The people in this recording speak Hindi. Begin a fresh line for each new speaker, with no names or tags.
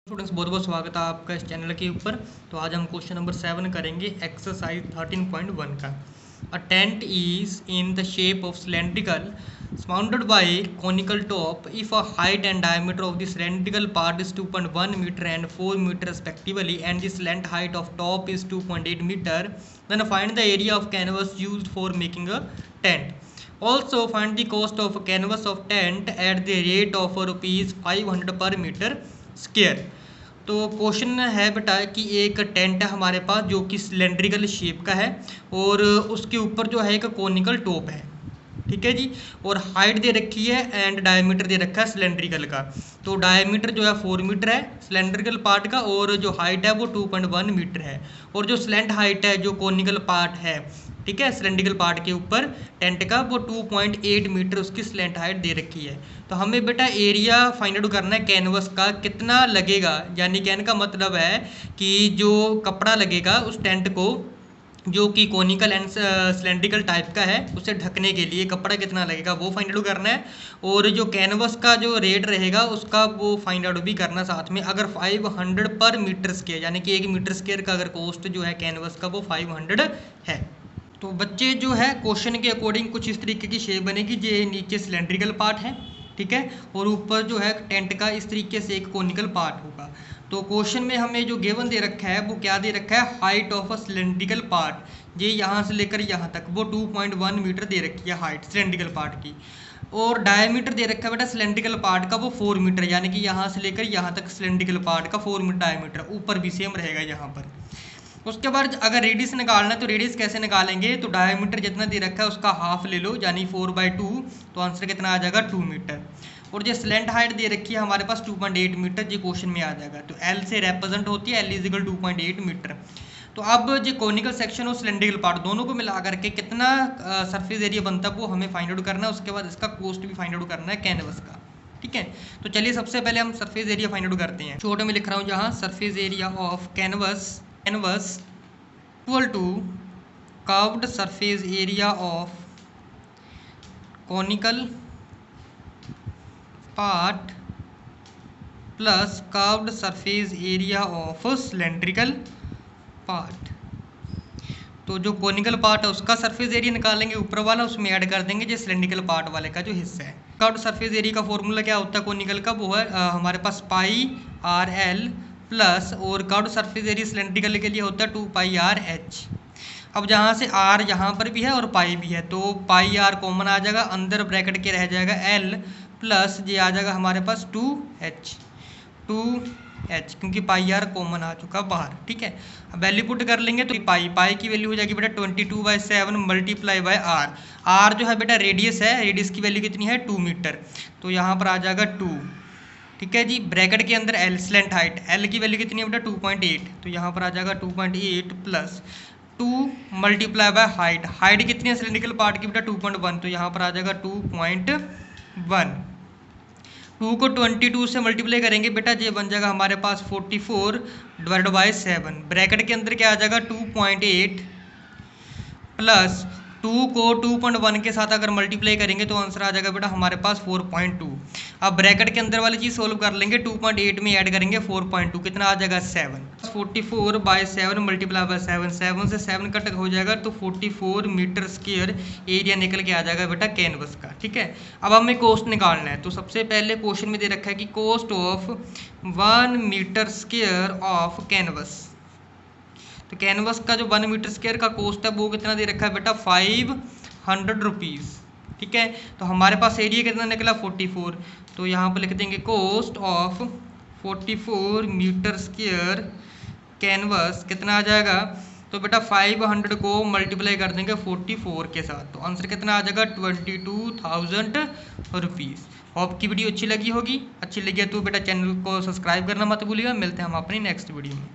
स्टूडेंट्स बहुत बहुत स्वागत है आपका इस चैनल के ऊपर। तो आज हम क्वेश्चन नंबर 7 करेंगे एक्सरसाइज 13.1 का। A tent is in the shape of cylindrical surrounded by conical top if a height and diameter of the cylindrical part is 2.1 meter and 4 meter respectively and the slant height of top is 2.8 meter, then find the area of canvas used for making a tent. Also find the cost of a canvas of tent at the rate of rupees 500 per meter square. तो क्वेश्चन है बेटा कि एक टेंट है हमारे पास जो कि सिलेंड्रिकल शेप का है और उसके ऊपर जो है एक कोनिकल टॉप है, ठीक है जी। और हाइट दे रखी है एंड डायमीटर दे रखा है सिलेंड्रिकल का। तो डायमीटर जो है 4 मीटर है सिलेंड्रिकल पार्ट का और जो हाइट है वो 2.1 मीटर है। और जो स्लेंट हाइट है जो कोनिकल पार्ट है, ठीक है, सिलेंड्रिकल पार्ट के ऊपर टेंट का, वो 2.8 मीटर उसकी स्लेंट हाइट दे रखी है। तो हमें बेटा एरिया फाइंड आउट करना है कैनवस का कितना लगेगा, यानी कहने का मतलब है कि जो कपड़ा लगेगा उस टेंट को जो कि कोनिकल एंड सिलेंड्रिकल टाइप का है उसे ढकने के लिए कपड़ा कितना लगेगा वो फाइंड आउट करना है। और जो कैनवस का जो रेट रहेगा उसका वो फाइंड आउट भी करना साथ में। अगर 500 पर मीटर स्क्वायर यानी कि 1 मीटर स्क्वायर का अगर कॉस्ट जो है कैनवस का वो 500 है। तो बच्चे जो है क्वेश्चन के अकॉर्डिंग कुछ इस तरीके की शेप बनेगी, जो नीचे सिलेंड्रिकल पार्ट है, ठीक है, और ऊपर जो है टेंट का इस तरीके से एक कोनिकल पार्ट होगा। तो क्वेश्चन में हमें जो गिवन दे रखा है वो क्या दे रखा है, height of a cylindrical part, ये यहाँ से लेकर यहाँ तक वो 2.1 मीटर दे रखी है हाइट सिलेंड्रिकल पार्ट की। और डायमीटर दे रखा है बेटा सिलेंड्रिकल पार्ट का वो 4 मीटर, यानी कि यहाँ से लेकर यहाँ तक सिलेंड्रिकल पार्ट का 4 मीटर डायमीटर, ऊपर भी सेम रहेगा यहाँ पर। उसके बाद अगर रेडियस निकालना है तो रेडियस कैसे निकालेंगे, तो डायमीटर जितना दे रखा है उसका हाफ ले लो यानी 4/2, तो आंसर कितना आ जाएगा 2 मीटर। और जो स्लेंट हाइट दे रखी है हमारे पास 2.8 मीटर, जो क्वेश्चन में आ जाएगा। तो एल से रिप्रेजेंट होती है, एल इज इक्वल 2.8 मीटर। तो अब जो कोनिकल सेक्शन और सिलेंड्रिकल पार्ट दोनों को मिला करके कितना सरफेस एरिया बनता है वो हमें फाइंड आउट करना है। उसके बाद इसका कॉस्ट भी फाइंड आउट करना है कैनवस का, ठीक है। तो चलिए सबसे पहले हम सरफेस एरिया फाइंड आउट करते हैं। छोटे में लिख रहा हूँ जहाँ surface area of canvas equal to curved surface area of conical part plus curved surface area of cylindrical part। तो जो कोनिकल पार्ट है उसका सरफेस एरिया निकालेंगे ऊपर वाला, उसमें ऐड कर देंगे जो सिलेंड्रिकल पार्ट वाले का जो हिस्सा है। कर्व्ड सरफेस एरिया का फॉर्मूला क्या होता है कोनिकल का, वो है हमारे पास πr/l प्लस, और कर्व्ड सरफेस एरिया सिलेंड्रिकल के लिए होता है 2πr/h। अब जहाँ से r यहाँ पर भी है और पाई भी है तो πr कॉमन आ जाएगा, अंदर ब्रैकेट के रह जाएगा l प्लस ये आ जाएगा हमारे पास 2h क्योंकि πr कॉमन आ चुका बाहर, ठीक है। अब वैल्यू पुट कर लेंगे तो पाई की वैल्यू हो जाएगी बेटा 22/7 मल्टीप्लाई बाय r जो है बेटा रेडियस है, रेडियस की वैल्यू कितनी है 2 मीटर, तो यहाँ पर आ जाएगा 2, ठीक है जी। ब्रैकेट के अंदर एल स्लेंट हाइट, एल की वैल्यू कितनी है बेटा 2.8, तो यहाँ पर आ जाएगा 2.8 प्लस 2 मल्टीप्लाई बाय हाइट कितनी है सिलेंड्रिकल पार्ट की बेटा 2.1, तो यहाँ पर आ जाएगा 2.1। 2 को 22 से मल्टीप्लाई करेंगे बेटा ये बन जाएगा हमारे पास 44/7। ब्रैकेट के अंदर क्या आ जाएगा 2.8 प्लस 2 को 2.1 के साथ अगर मल्टीप्लाई करेंगे तो आंसर आ जाएगा बेटा हमारे पास 4.2। अब ब्रैकेट के अंदर वाली चीज़ सोल्व कर लेंगे, 2.8 में ऐड करेंगे 4.2, कितना आ जाएगा 7। 44/7 मल्टीप्लाई बाय 7, 7 से 7 कट हो जाएगा तो 44 मीटर स्क्वायर एरिया निकल के आ जाएगा बेटा कैनवस का, ठीक है। अब हमें कॉस्ट निकालना है। तो सबसे पहले क्वेश्चन में दे रखा है कि cost of 1 meter square of canvas. तो कैनवस का जो 1 मीटर स्क्वायर का कॉस्ट है वो कितना दे रखा है बेटा 500 रुपीज़, ठीक है। तो हमारे पास एरिया कितना निकला 44, तो यहाँ पर लिख देंगे cost of 44 meter square canvas कितना आ जाएगा, तो बेटा 500 को मल्टीप्लाई कर देंगे 44 के साथ, तो आंसर कितना आ जाएगा 22,000 रुपीज़। आपकी वीडियो अच्छी लगी होगी, अच्छी लगी है तो बेटा चैनल को सब्सक्राइब करना मत भूलिएगा। मिलते हैं हम अपनी नेक्स्ट वीडियो में।